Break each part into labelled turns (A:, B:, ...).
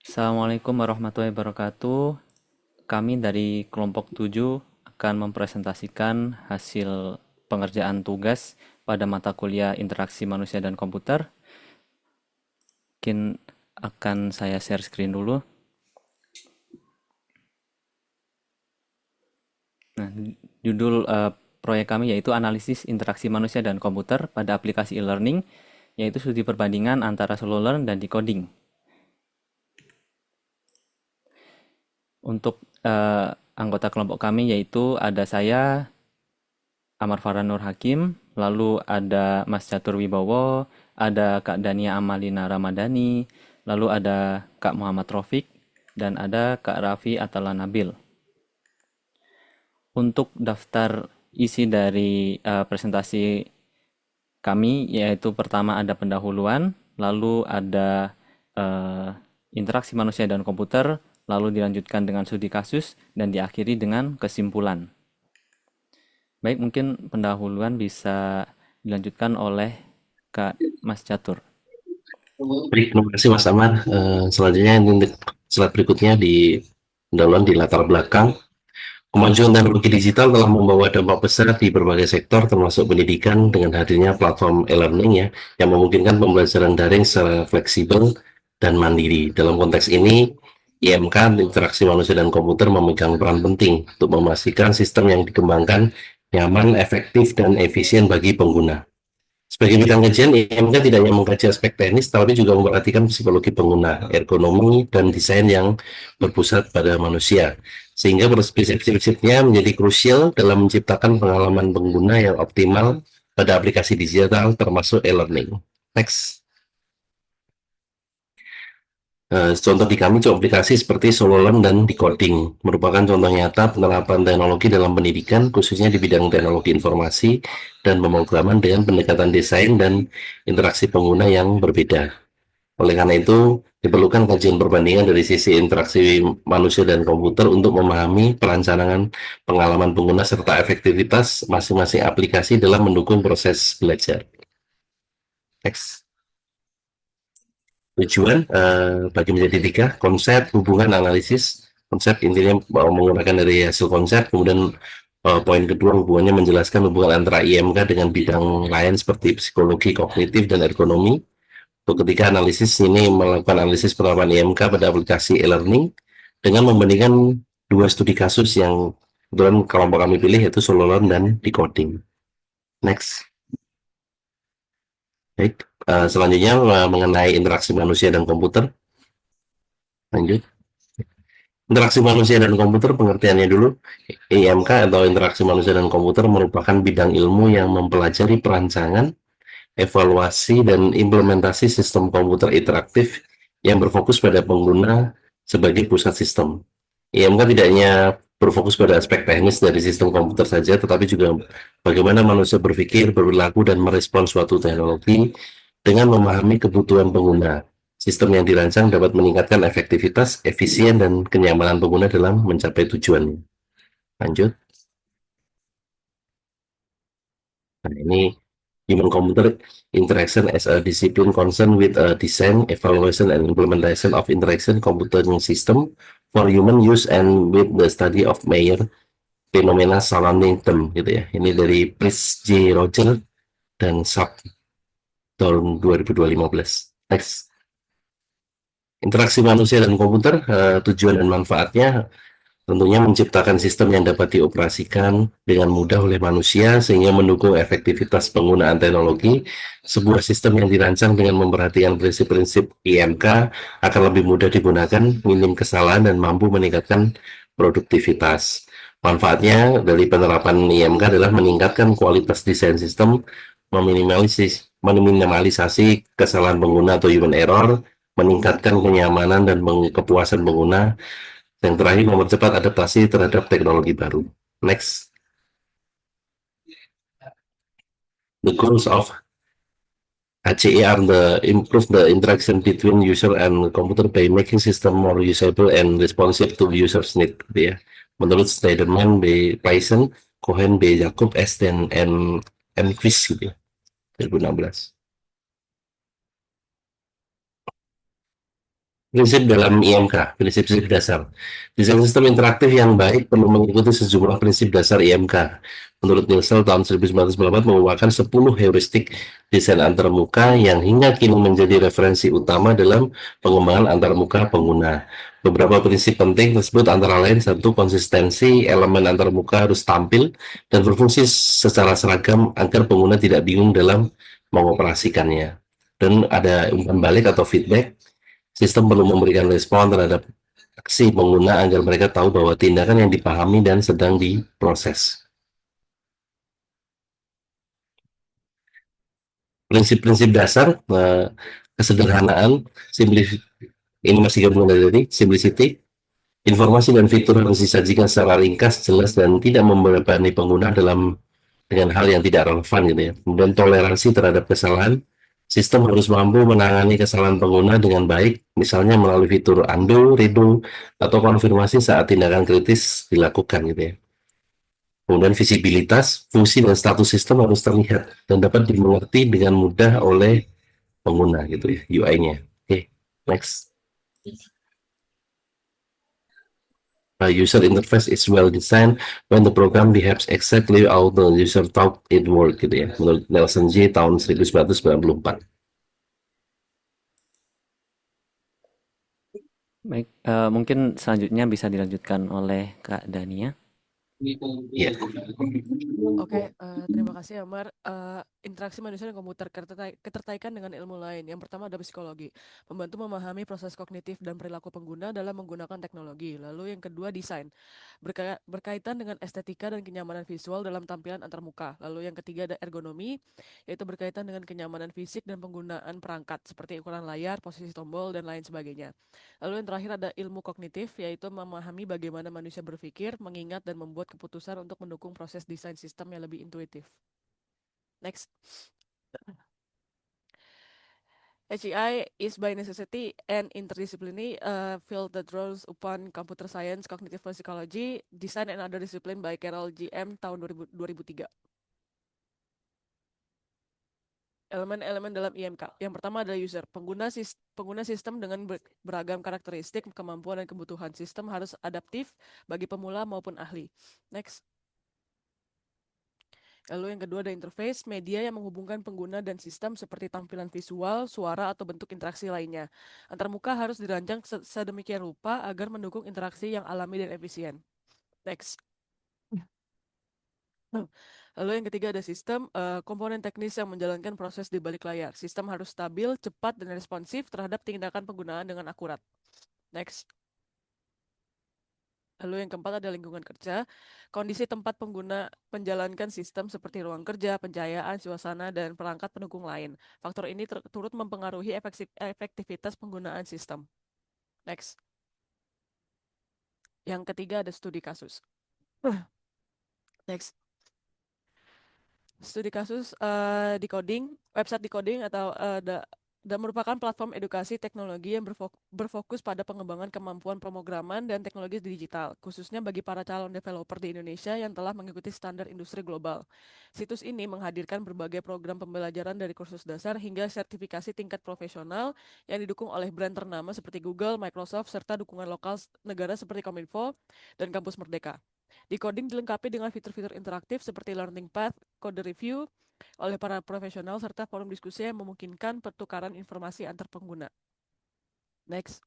A: Assalamualaikum warahmatullahi wabarakatuh. Kami dari kelompok 7 akan mempresentasikan hasil pengerjaan tugas pada mata kuliah Interaksi Manusia dan Komputer. Mungkin akan saya share screen dulu. Nah, judul proyek kami yaitu analisis interaksi manusia dan komputer pada aplikasi e-learning, yaitu studi perbandingan antara solo learn dan decoding. Untuk anggota kelompok kami yaitu ada saya, Amar Farhan Nur Hakim, lalu ada Mas Catur Wibowo, ada Kak Dania Amalina Ramadhani, lalu ada Kak Muhammad Rofik, dan ada Kak Raffi Atala Nabil. Untuk daftar isi dari presentasi kami, yaitu pertama ada pendahuluan, lalu ada eh, interaksi manusia dan komputer, lalu dilanjutkan dengan studi kasus, dan diakhiri dengan kesimpulan. Baik, mungkin pendahuluan bisa dilanjutkan oleh Kak Mas Catur.
B: Baik, terima kasih Mas Amar. Selanjutnya ini slide berikutnya di pendahuluan di latar belakang. Kemajuan teknologi digital telah membawa dampak besar di berbagai sektor termasuk pendidikan dengan hadirnya platform e-learning ya yang memungkinkan pembelajaran daring secara fleksibel dan mandiri. Dalam konteks ini, IMK interaksi manusia dan komputer memegang peran penting untuk memastikan sistem yang dikembangkan nyaman, efektif, dan efisien bagi pengguna. Sebagai bidang kajian, IMK tidak hanya mengkaji aspek teknis, tapi juga memperhatikan psikologi pengguna, ergonomi, dan desain yang berpusat pada manusia. Sehingga prinsip-prinsipnya menjadi krusial dalam menciptakan pengalaman pengguna yang optimal pada aplikasi digital termasuk e-learning. Next. Contoh di kami contoh aplikasi seperti Sololearn dan Decoding merupakan contoh nyata penerapan teknologi dalam pendidikan khususnya di bidang teknologi informasi dan pemrograman dengan pendekatan desain dan interaksi pengguna yang berbeda. Oleh karena itu, diperlukan kajian perbandingan dari sisi interaksi manusia dan komputer untuk memahami perancangan pengalaman pengguna serta efektivitas masing-masing aplikasi dalam mendukung proses belajar. Next. Tujuan bagi menjadi tiga konsep hubungan analisis konsep intinya menggunakan dari hasil konsep kemudian poin kedua hubungannya menjelaskan hubungan antara IMK dengan bidang lain seperti psikologi kognitif dan ergonomi. Untuk ketiga analisis ini melakukan analisis penerapan IMK pada aplikasi e-learning dengan membandingkan dua studi kasus yang kebetulan kelompok kami pilih yaitu solo learn dan decoding. Next. Baik, selanjutnya mengenai interaksi manusia dan komputer. Lanjut. Interaksi manusia dan komputer pengertiannya dulu. IMK atau interaksi manusia dan komputer merupakan bidang ilmu yang mempelajari perancangan, evaluasi, dan implementasi sistem komputer interaktif yang berfokus pada pengguna sebagai pusat sistem. IMK tidak hanya berfokus pada aspek teknis dari sistem komputer saja, tetapi juga bagaimana manusia berpikir, berperilaku, dan merespons suatu teknologi dengan memahami kebutuhan pengguna. Sistem yang dirancang dapat meningkatkan efektivitas, efisien, dan kenyamanan pengguna dalam mencapai tujuannya. Lanjut. Nah, ini human computer interaction as a discipline concerned with a design, evaluation, and implementation of interaction computing system for human use and with the study of Mayer phenomena surrounding them gitu ya. Ini dari Chris J. Roger dan Sharp tahun 2015. Next. Interaksi manusia dan komputer, tujuan dan manfaatnya tentunya menciptakan sistem yang dapat dioperasikan dengan mudah oleh manusia sehingga mendukung efektivitas penggunaan teknologi. Sebuah sistem yang dirancang dengan memperhatikan prinsip-prinsip IMK akan lebih mudah digunakan, minim kesalahan, dan mampu meningkatkan produktivitas. Manfaatnya dari penerapan IMK adalah meningkatkan kualitas desain sistem, meminimalisasi kesalahan pengguna atau human error, meningkatkan kenyamanan dan kepuasan pengguna, yang terakhir, mempercepat adaptasi terhadap teknologi baru. Next. The goals of HCE are the improve the interaction between user and computer by making system more usable and responsive to users need. Ya. Menurut Schneiderman B. Python, Cohen B. Jacob S. dan N. Enquist gitu ya, 2016. Prinsip dalam IMK, prinsip-prinsip dasar. Desain sistem interaktif yang baik perlu mengikuti sejumlah prinsip dasar IMK. Menurut Nielsen tahun 1994 merupakan 10 heuristik desain antarmuka yang hingga kini menjadi referensi utama dalam pengembangan antarmuka pengguna. Beberapa prinsip penting tersebut antara lain satu, konsistensi elemen antarmuka harus tampil dan berfungsi secara seragam agar pengguna tidak bingung dalam mengoperasikannya. Dan ada umpan balik atau feedback. Sistem perlu memberikan respon terhadap aksi pengguna agar mereka tahu bahwa tindakan yang dipahami dan sedang diproses. Prinsip-prinsip dasar, kesederhanaan, ini masih gabungan dari tadi, simplicity, informasi dan fitur harus disajikan secara ringkas, jelas, dan tidak membebani pengguna dengan hal yang tidak relevan gitu ya. Kemudian toleransi terhadap kesalahan, sistem harus mampu menangani kesalahan pengguna dengan baik, misalnya melalui fitur undo, redo, atau konfirmasi saat tindakan kritis dilakukan gitu ya. Kemudian visibilitas, fungsi dan status sistem harus terlihat dan dapat dimengerti dengan mudah oleh pengguna gitu ya, UI-nya. Oke, next. A user interface is well designed when the program behaves exactly how the user thought it work gitu ya. Menurut Nelson J tahun 1994.
A: Baik, mungkin selanjutnya bisa dilanjutkan oleh Kak Dania.
B: Ya.
C: Oke, terima kasih Amar. Interaksi manusia dan komputer, ketertarikan dengan ilmu lain. Yang pertama ada psikologi, membantu memahami proses kognitif dan perilaku pengguna dalam menggunakan teknologi. Lalu yang kedua desain, berkaitan dengan estetika dan kenyamanan visual dalam tampilan antarmuka. Lalu yang ketiga ada ergonomi, yaitu berkaitan dengan kenyamanan fisik dan penggunaan perangkat seperti ukuran layar, posisi tombol, dan lain sebagainya. Lalu yang terakhir ada ilmu kognitif, yaitu memahami bagaimana manusia berpikir, mengingat, dan membuat keputusan untuk mendukung proses desain sistem yang lebih intuitif. Next. HEI is by necessity and interdisciplinary field that draws upon computer science, cognitive psychology, design and other discipline by Carol G.M. tahun 2003. Elemen-elemen dalam IMK. Yang pertama adalah user. Pengguna sistem dengan beragam karakteristik, kemampuan, dan kebutuhan. Sistem harus adaptif bagi pemula maupun ahli. Next. Lalu yang kedua ada interface, media yang menghubungkan pengguna dan sistem seperti tampilan visual, suara, atau bentuk interaksi lainnya. Antarmuka harus dirancang sedemikian rupa agar mendukung interaksi yang alami dan efisien. Next. Lalu yang ketiga ada sistem, komponen teknis yang menjalankan proses di balik layar. Sistem harus stabil, cepat, dan responsif terhadap tindakan penggunaan dengan akurat. Next. Lalu yang keempat ada lingkungan kerja, kondisi tempat pengguna menjalankan sistem seperti ruang kerja, pencahayaan, suasana, dan perangkat pendukung lain. Faktor ini turut mempengaruhi efektivitas penggunaan sistem. Next. Yang ketiga ada studi kasus. Next. Studi kasus decoding, website decoding atau dan merupakan platform edukasi teknologi yang berfokus pada pengembangan kemampuan pemrograman dan teknologi digital, khususnya bagi para calon developer di Indonesia yang telah mengikuti standar industri global. Situs ini menghadirkan berbagai program pembelajaran dari kursus dasar hingga sertifikasi tingkat profesional yang didukung oleh brand ternama seperti Google, Microsoft, serta dukungan lokal negara seperti Kominfo dan Kampus Merdeka. Decoding dilengkapi dengan fitur-fitur interaktif seperti learning path, code review oleh para profesional, serta forum diskusi yang memungkinkan pertukaran informasi antar pengguna. Next.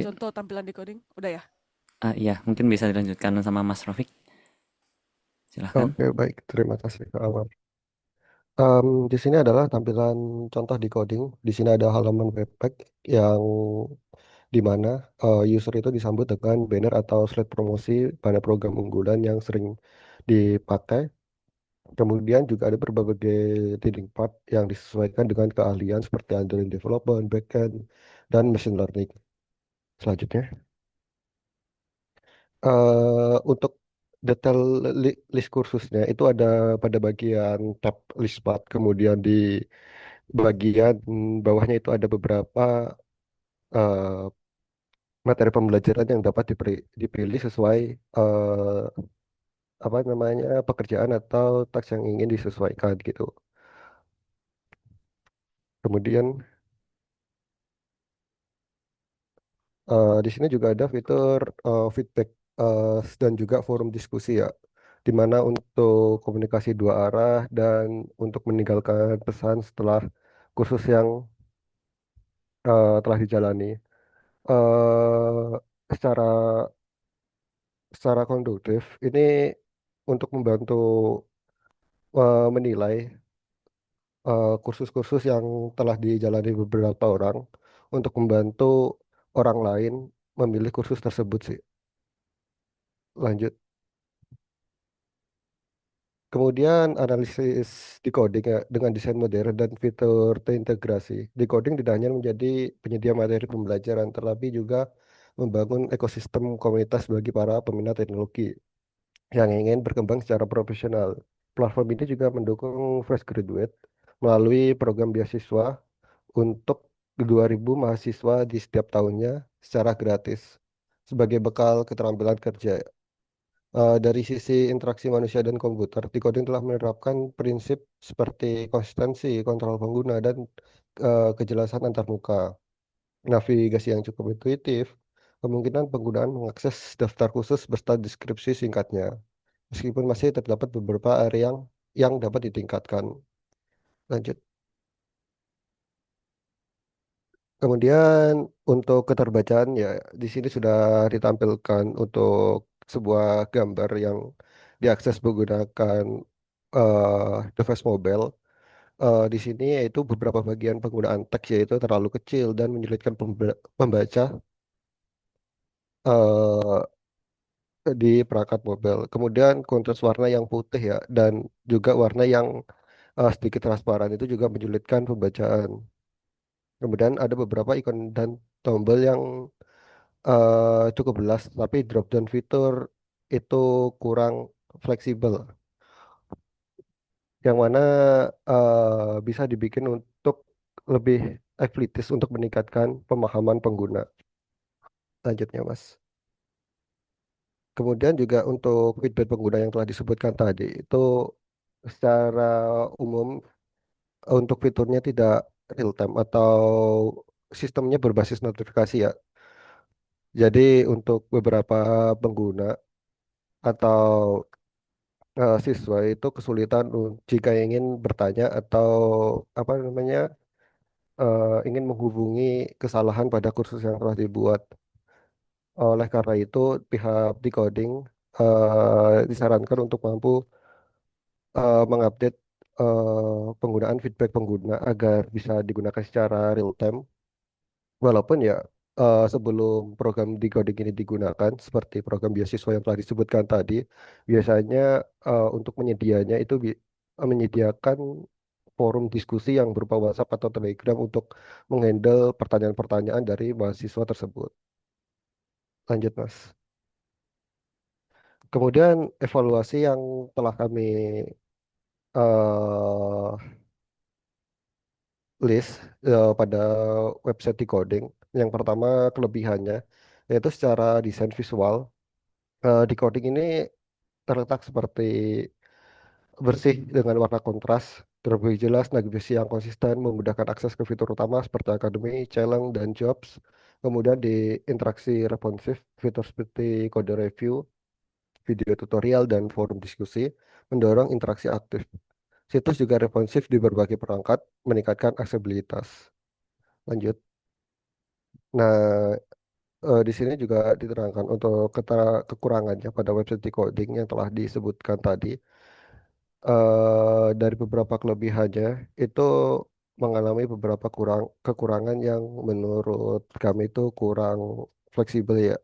C: Contoh tampilan decoding, udah ya?
A: Iya, mungkin bisa dilanjutkan sama Mas Rofik. Silahkan.
D: Oke, baik. Terima kasih, Kak Amar. Di sini adalah tampilan contoh decoding. Di sini ada halaman webpack yang di mana user itu disambut dengan banner atau slide promosi pada program unggulan yang sering dipakai. Kemudian juga ada berbagai leading part yang disesuaikan dengan keahlian seperti Android development, backend, dan machine learning. Selanjutnya, untuk detail list kursusnya itu ada pada bagian tab list part, kemudian di bagian bawahnya itu ada beberapa eh, materi pembelajaran yang dapat dipilih sesuai apa namanya pekerjaan atau teks yang ingin disesuaikan gitu. Kemudian di sini juga ada fitur feedback dan juga forum diskusi ya, di mana untuk komunikasi dua arah dan untuk meninggalkan pesan setelah kursus yang telah dijalani. eh secara secara konduktif ini untuk membantu menilai kursus-kursus yang telah dijalani beberapa orang untuk membantu orang lain memilih kursus tersebut sih. Lanjut. Kemudian analisis decoding ya, dengan desain modern dan fitur terintegrasi. Decoding tidak hanya menjadi penyedia materi pembelajaran, tetapi juga membangun ekosistem komunitas bagi para peminat teknologi yang ingin berkembang secara profesional. Platform ini juga mendukung fresh graduate melalui program beasiswa untuk 2.000 mahasiswa di setiap tahunnya secara gratis sebagai bekal keterampilan kerja. Dari sisi interaksi manusia dan komputer, decoding telah menerapkan prinsip seperti konsistensi, kontrol pengguna, dan kejelasan antarmuka. Navigasi yang cukup intuitif, kemungkinan penggunaan mengakses daftar khusus beserta deskripsi singkatnya, meskipun masih terdapat beberapa area yang dapat ditingkatkan. Lanjut. Kemudian untuk keterbacaan ya di sini sudah ditampilkan untuk sebuah gambar yang diakses menggunakan device mobile. Di sini yaitu beberapa bagian penggunaan teks yaitu terlalu kecil dan menyulitkan pembaca eh, di perangkat mobile. Kemudian kontras warna yang putih ya dan juga warna yang sedikit transparan itu juga menyulitkan pembacaan. Kemudian ada beberapa ikon dan tombol yang cukup jelas, tapi drop down fitur itu kurang fleksibel, yang mana bisa dibikin untuk lebih eklitis untuk meningkatkan pemahaman pengguna. Lanjutnya, Mas. Kemudian juga untuk feedback pengguna yang telah disebutkan tadi, itu secara umum untuk fiturnya tidak real time atau sistemnya berbasis notifikasi ya. Jadi untuk beberapa pengguna atau siswa itu kesulitan jika ingin bertanya atau apa namanya ingin menghubungi kesalahan pada kursus yang telah dibuat. Oleh karena itu, pihak decoding disarankan untuk mampu mengupdate penggunaan feedback pengguna agar bisa digunakan secara real time. Walaupun ya sebelum program decoding ini digunakan, seperti program beasiswa yang telah disebutkan tadi, biasanya untuk menyedianya itu menyediakan forum diskusi yang berupa WhatsApp atau Telegram untuk menghandle pertanyaan-pertanyaan dari mahasiswa tersebut. Lanjut, Mas. Kemudian evaluasi yang telah kami eh, list pada website decoding. Yang pertama kelebihannya yaitu secara desain visual. Decoding ini terletak seperti bersih dengan warna kontras, terlebih jelas, navigasi yang konsisten, memudahkan akses ke fitur utama seperti Academy, Challenge, dan Jobs. Kemudian di interaksi responsif, fitur seperti kode review, video tutorial, dan forum diskusi, mendorong interaksi aktif. Situs juga responsif di berbagai perangkat, meningkatkan aksesibilitas. Lanjut. Nah, di sini juga diterangkan untuk kekurangannya pada website decoding yang telah disebutkan tadi. Dari beberapa kelebihannya itu mengalami beberapa kekurangan yang menurut kami itu kurang fleksibel ya.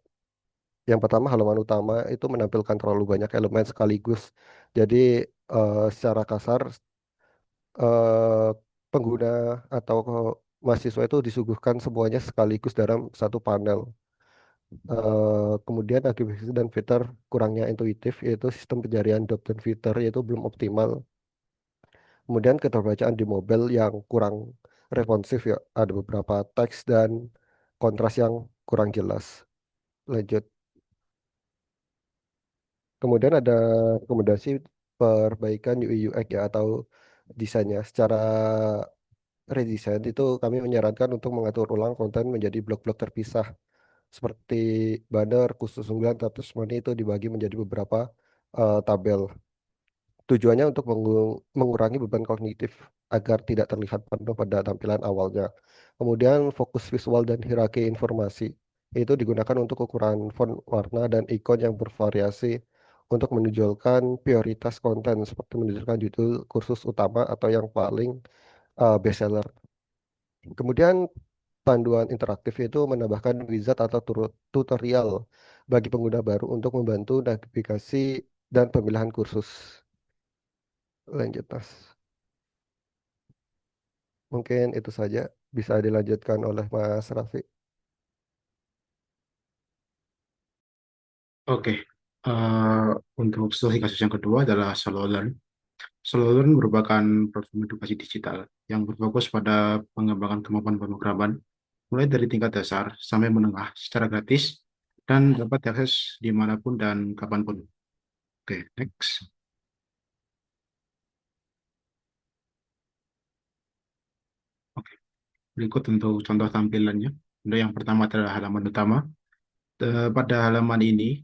D: Yang pertama halaman utama itu menampilkan terlalu banyak elemen sekaligus. Jadi secara kasar eh, pengguna atau mahasiswa itu disuguhkan semuanya sekaligus dalam satu panel. Kemudian aktivasi dan fitur kurangnya intuitif yaitu sistem pencarian job dan fitur yaitu belum optimal. Kemudian keterbacaan di mobile yang kurang responsif ya, ada beberapa teks dan kontras yang kurang jelas. Lanjut. Kemudian ada rekomendasi perbaikan UI UX ya atau desainnya. Secara redesign itu kami menyarankan untuk mengatur ulang konten menjadi blok-blok terpisah seperti banner, khusus unggahan, atau semuanya itu dibagi menjadi beberapa tabel. Tujuannya untuk mengurangi beban kognitif agar tidak terlihat penuh pada tampilan awalnya. Kemudian fokus visual dan hierarki informasi itu digunakan untuk ukuran font, warna, dan ikon yang bervariasi untuk menunjukkan prioritas konten seperti menunjukkan judul kursus utama atau yang paling bestseller. Kemudian panduan interaktif itu menambahkan wizard atau tutorial bagi pengguna baru untuk membantu navigasi dan pemilihan kursus. Lanjut, Mas. Mungkin itu saja bisa dilanjutkan oleh Mas Raffi.
E: Oke, eh, untuk studi kasus yang kedua adalah SoloLearn. SoloLearn merupakan platform edukasi digital yang berfokus pada pengembangan kemampuan pemrograman, mulai dari tingkat dasar sampai menengah secara gratis dan dapat diakses dimanapun dan kapanpun. Oke, next. Oke, berikut untuk contoh tampilannya. Untuk yang pertama adalah halaman utama. Pada halaman ini,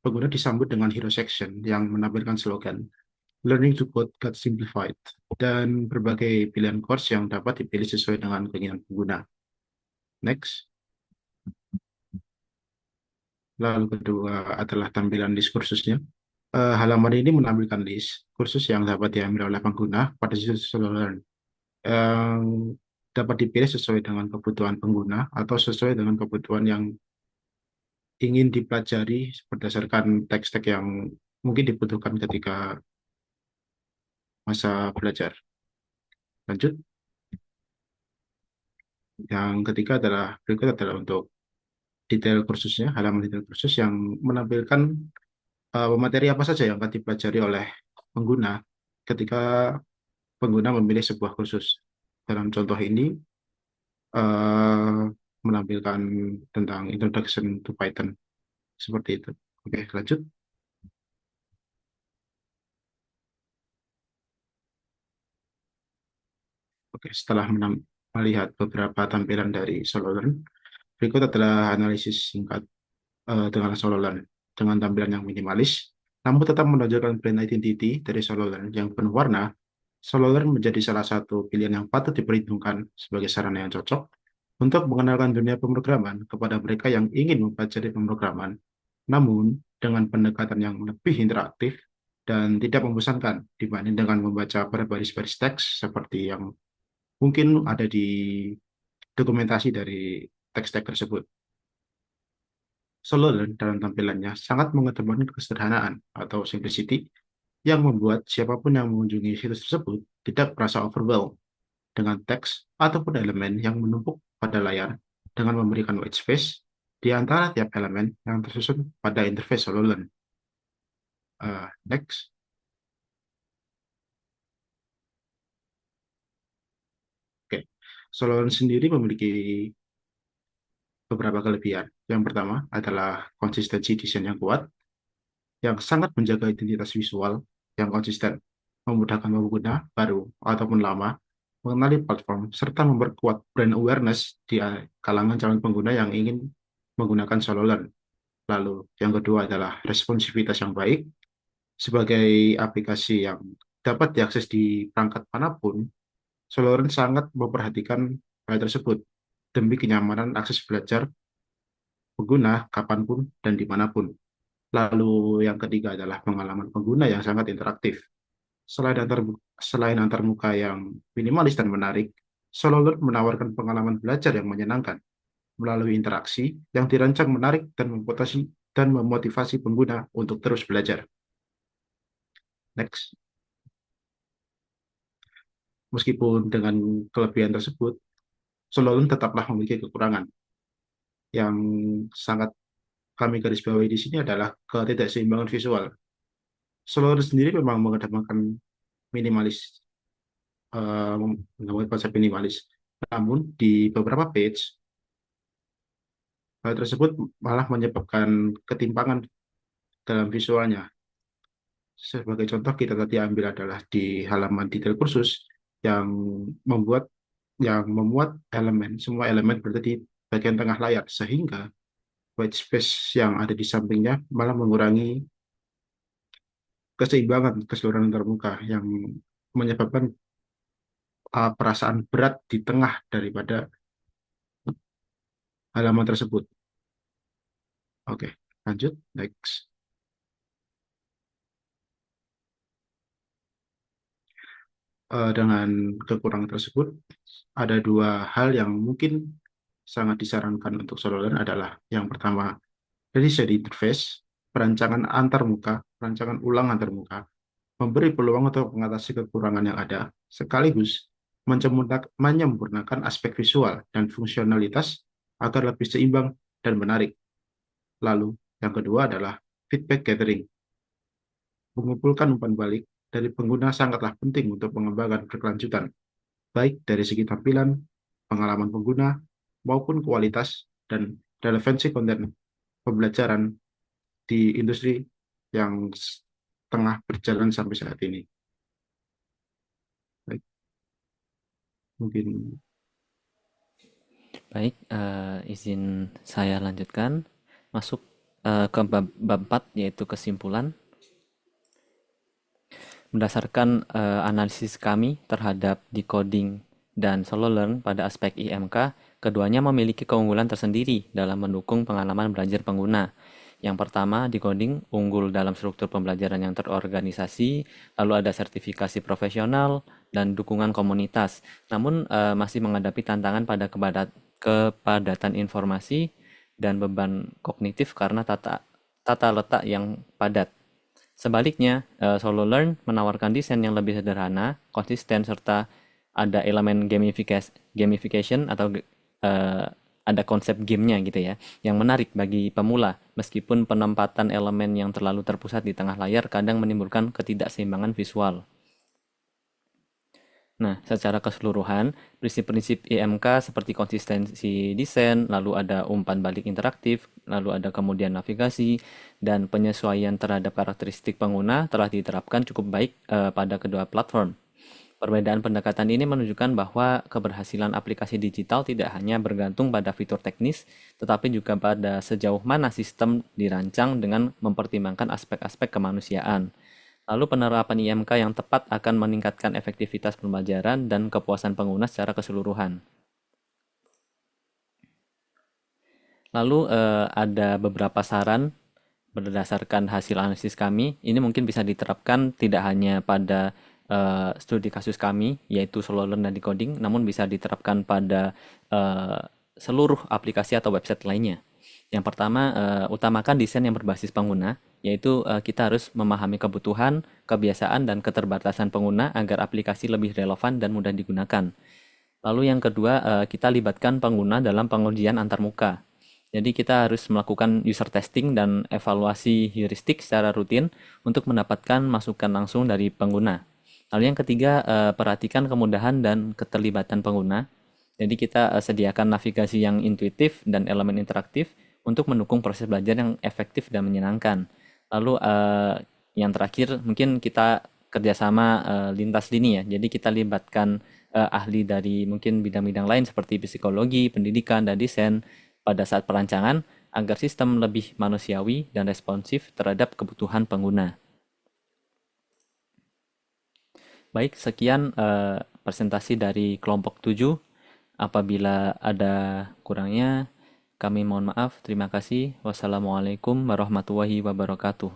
E: pengguna disambut dengan hero section yang menampilkan slogan Learning to Code got simplified dan berbagai pilihan course yang dapat dipilih sesuai dengan keinginan pengguna. Next. Lalu kedua adalah tampilan list kursusnya. Halaman ini menampilkan list kursus yang dapat diambil oleh pengguna pada situs SoloLearn yang dapat dipilih sesuai dengan kebutuhan pengguna atau sesuai dengan kebutuhan yang ingin dipelajari berdasarkan teks-teks yang mungkin dibutuhkan ketika masa belajar. Lanjut. Yang ketiga adalah berikut adalah untuk detail kursusnya, halaman detail kursus yang menampilkan materi apa saja yang akan dipelajari oleh pengguna ketika pengguna memilih sebuah kursus. Dalam contoh ini eh, menampilkan tentang Introduction to Python seperti itu. Oke, lanjut. Oke, setelah melihat beberapa tampilan dari SoloLearn, berikut adalah analisis singkat dengan SoloLearn dengan tampilan yang minimalis, namun tetap menonjolkan brand identity dari SoloLearn yang penuh warna. SoloLearn menjadi salah satu pilihan yang patut diperhitungkan sebagai sarana yang cocok untuk mengenalkan dunia pemrograman kepada mereka yang ingin mempelajari pemrograman, namun dengan pendekatan yang lebih interaktif dan tidak membosankan dibanding dengan membaca berbaris-baris teks seperti yang mungkin ada di dokumentasi dari teks-teks tersebut. SoloLearn dalam tampilannya sangat mengedepankan kesederhanaan atau simplicity yang membuat siapapun yang mengunjungi situs tersebut tidak merasa overwhelmed dengan teks ataupun elemen yang menumpuk pada layar dengan memberikan white space di antara tiap elemen yang tersusun pada interface SoloLearn. Next. Oke. SoloLearn sendiri memiliki beberapa kelebihan. Yang pertama adalah konsistensi desain yang kuat, yang sangat menjaga identitas visual yang konsisten, memudahkan pengguna baru ataupun lama mengenali platform, serta memperkuat brand awareness di kalangan calon pengguna yang ingin menggunakan SoloLearn. Lalu, yang kedua adalah responsivitas yang baik. Sebagai aplikasi yang dapat diakses di perangkat manapun, SoloLearn sangat memperhatikan hal tersebut demi kenyamanan akses belajar pengguna kapanpun dan dimanapun. Lalu yang ketiga adalah pengalaman pengguna yang sangat interaktif. Selain antar muka yang minimalis dan menarik, SoloLearn menawarkan pengalaman belajar yang menyenangkan melalui interaksi yang dirancang menarik dan memotivasi pengguna untuk terus belajar. Next. Meskipun dengan kelebihan tersebut, SoloLearn tetaplah memiliki kekurangan yang sangat kami garis bawahi di sini adalah ketidakseimbangan visual. SoloLearn sendiri memang mengedepankan minimalis, menggunakan konsep minimalis. Namun di beberapa page, hal tersebut malah menyebabkan ketimpangan dalam visualnya. Sebagai contoh kita tadi ambil adalah di halaman detail kursus yang memuat semua elemen berada di bagian tengah layar, sehingga white space yang ada di sampingnya malah mengurangi keseimbangan keseluruhan antar muka yang menyebabkan perasaan berat di tengah daripada halaman tersebut. Oke, lanjut, next. Dengan kekurangan tersebut, ada dua hal yang mungkin sangat disarankan untuk solo learn adalah yang pertama, dari segi interface, perancangan ulang antar muka, memberi peluang untuk mengatasi kekurangan yang ada, sekaligus menyempurnakan aspek visual dan fungsionalitas agar lebih seimbang dan menarik. Lalu, yang kedua adalah feedback gathering. Mengumpulkan umpan balik dari pengguna sangatlah penting untuk pengembangan berkelanjutan, baik dari segi tampilan, pengalaman pengguna, maupun kualitas dan relevansi konten pembelajaran di industri yang tengah berjalan sampai saat ini. Baik, mungkin
A: Baik, izin saya lanjutkan. Masuk ke bab 4, yaitu kesimpulan. Berdasarkan analisis kami terhadap decoding dan solo learn pada aspek IMK, keduanya memiliki keunggulan tersendiri dalam mendukung pengalaman belajar pengguna. Yang pertama, decoding unggul dalam struktur pembelajaran yang terorganisasi, lalu ada sertifikasi profesional dan dukungan komunitas. Namun masih menghadapi tantangan pada kepadatan informasi dan beban kognitif karena tata letak yang padat. Sebaliknya, Solo Learn menawarkan desain yang lebih sederhana, konsisten, serta ada elemen gamification atau ada konsep gamenya gitu ya, yang menarik bagi pemula, meskipun penempatan elemen yang terlalu terpusat di tengah layar kadang menimbulkan ketidakseimbangan visual. Nah, secara keseluruhan, prinsip-prinsip IMK seperti konsistensi desain, lalu ada umpan balik interaktif, lalu ada kemudian navigasi, dan penyesuaian terhadap karakteristik pengguna telah diterapkan cukup baik pada kedua platform. Perbedaan pendekatan ini menunjukkan bahwa keberhasilan aplikasi digital tidak hanya bergantung pada fitur teknis, tetapi juga pada sejauh mana sistem dirancang dengan mempertimbangkan aspek-aspek kemanusiaan. Lalu penerapan IMK yang tepat akan meningkatkan efektivitas pembelajaran dan kepuasan pengguna secara keseluruhan. Lalu ada beberapa saran berdasarkan hasil analisis kami. Ini mungkin bisa diterapkan tidak hanya pada studi kasus kami, yaitu Solo Learn dan Decoding, namun bisa diterapkan pada seluruh aplikasi atau website lainnya. Yang pertama, utamakan desain yang berbasis pengguna, yaitu kita harus memahami kebutuhan, kebiasaan, dan keterbatasan pengguna agar aplikasi lebih relevan dan mudah digunakan. Lalu yang kedua, kita libatkan pengguna dalam pengujian antarmuka. Jadi kita harus melakukan user testing dan evaluasi heuristik secara rutin untuk mendapatkan masukan langsung dari pengguna. Lalu yang ketiga, perhatikan kemudahan dan keterlibatan pengguna. Jadi kita sediakan navigasi yang intuitif dan elemen interaktif untuk mendukung proses belajar yang efektif dan menyenangkan. Lalu yang terakhir mungkin kita kerjasama lintas lini ya. Jadi kita libatkan ahli dari mungkin bidang-bidang lain seperti psikologi, pendidikan, dan desain pada saat perancangan agar sistem lebih manusiawi dan responsif terhadap kebutuhan pengguna. Baik, sekian presentasi dari kelompok 7. Apabila ada kurangnya, kami mohon maaf. Terima kasih. Wassalamualaikum warahmatullahi wabarakatuh.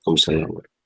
B: Waalaikumsalam.